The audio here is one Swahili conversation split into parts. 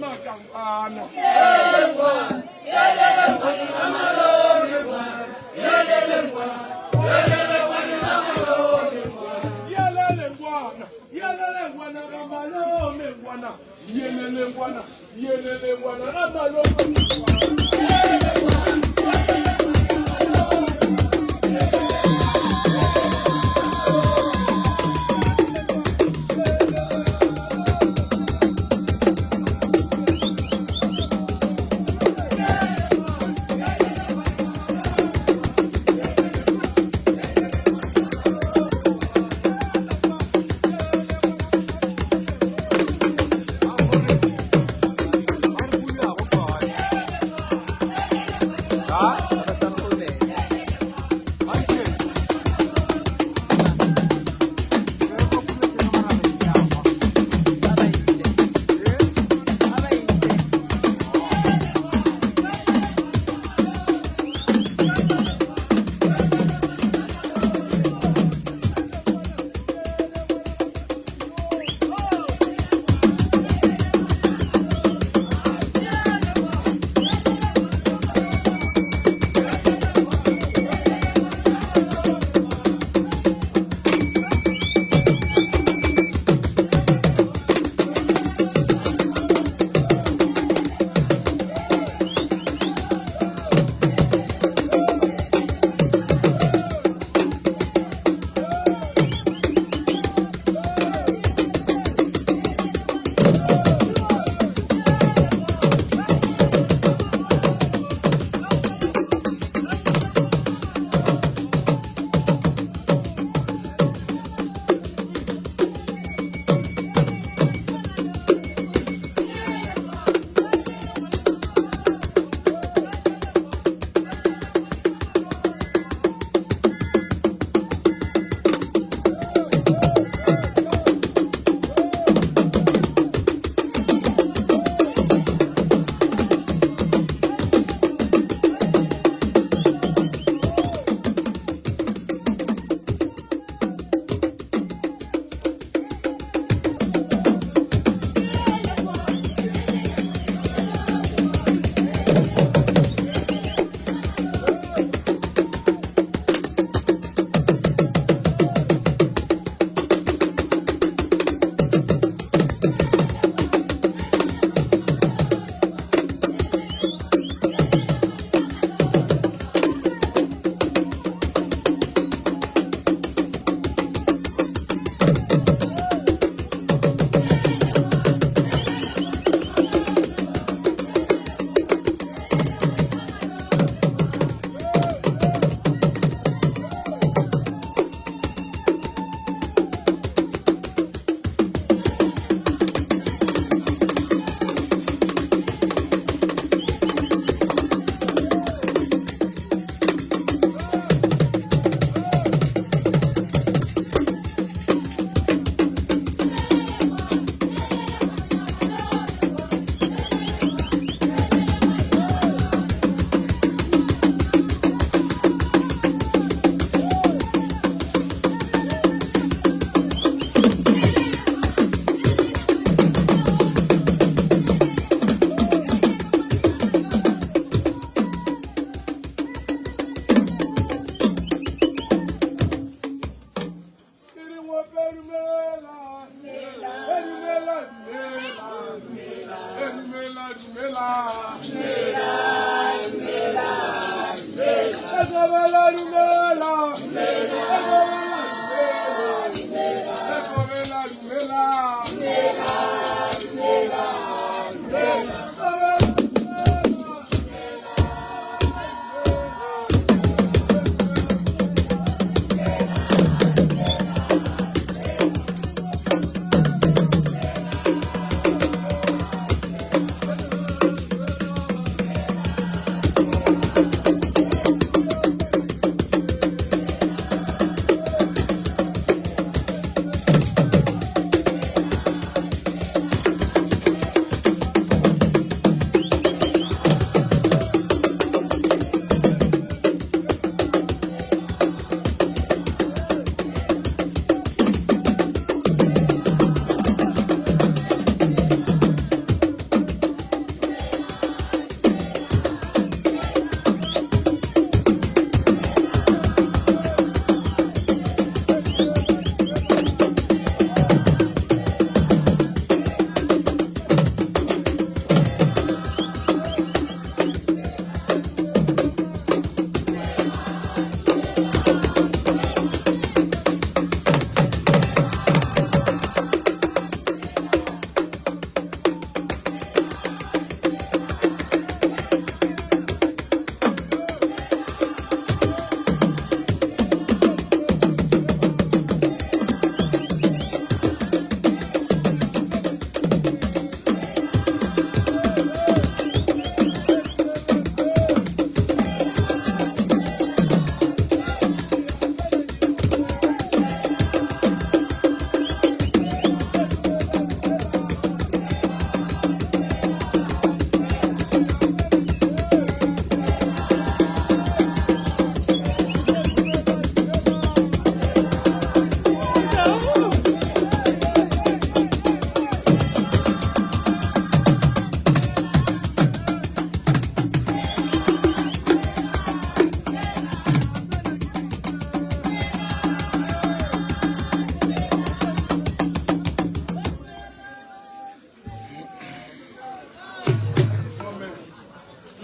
makampana.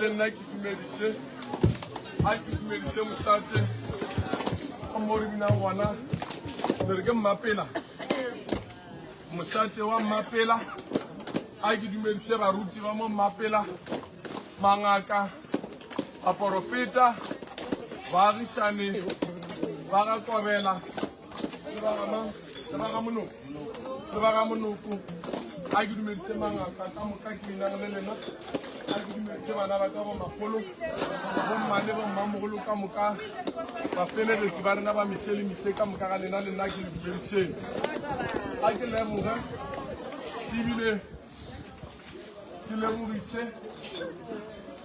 le nna ke dumedise mosate o mo re binang gona le re ke Mmapela mosate wa Mmapela a ke dumedise baruti ba mo Mmapela mangaka a forofeta baagisane ba ga Kobela le ba ga Monoko a ke dumedise mangaka ka moka ke binang le lena a ke dumedise bana ba ka bo magolo bo mmane bo mmamogolo ka moka bafeleletsi ba rena ba mise ka moka ga lena le nna ke le dumediseng a ke leboge ebile ke lebogise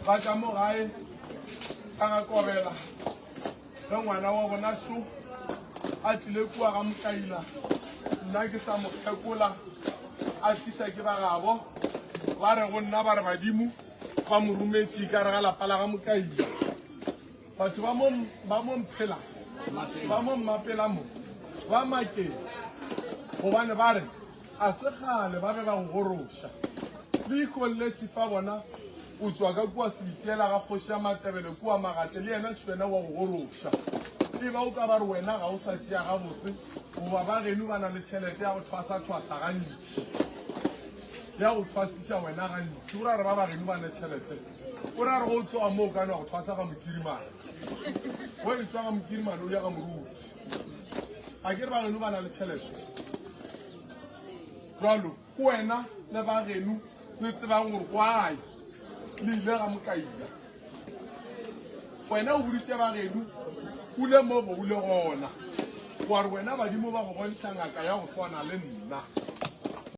ba ka mo gae ka ga Kobela ge ngwana wa bona so a tlile kua ga Mokaila nna ke sa mo kgekola a tlisa ke ba gabo ba re go nna ba re badimo ba mo rometsi ka re ga lapa la ga Mokaila batho ba mo Mphela ba mo Mmapela mo ba maketse gobane ba re a se gale ba be ba ngoroša le ikgolle sefa bona o tswa ka kua se itiela ga kgoši ya Matebele kua Magatle le yena sešwena wa go goroša e ba o ka ba re wena ga o sa tšea gabotse goba ba geno ba na le tšhelete ya go thwasa gantši ya go thwasiša wena gantši o ra re ba bageno ba ne tšhelete o ra re go tloga mo o ka ne wa go thwasa ga Mokirimane go e tswa ga Mokirimane o ya ga Moruti ga ke re bageno ba na le tšhelete jalo ko wena le bageno le tsebang gore why le ile ga Mokaila wena o boditse bageno o le mo go o le gona wa re wena badimo ba go bontšha ngaka ya go swana le nna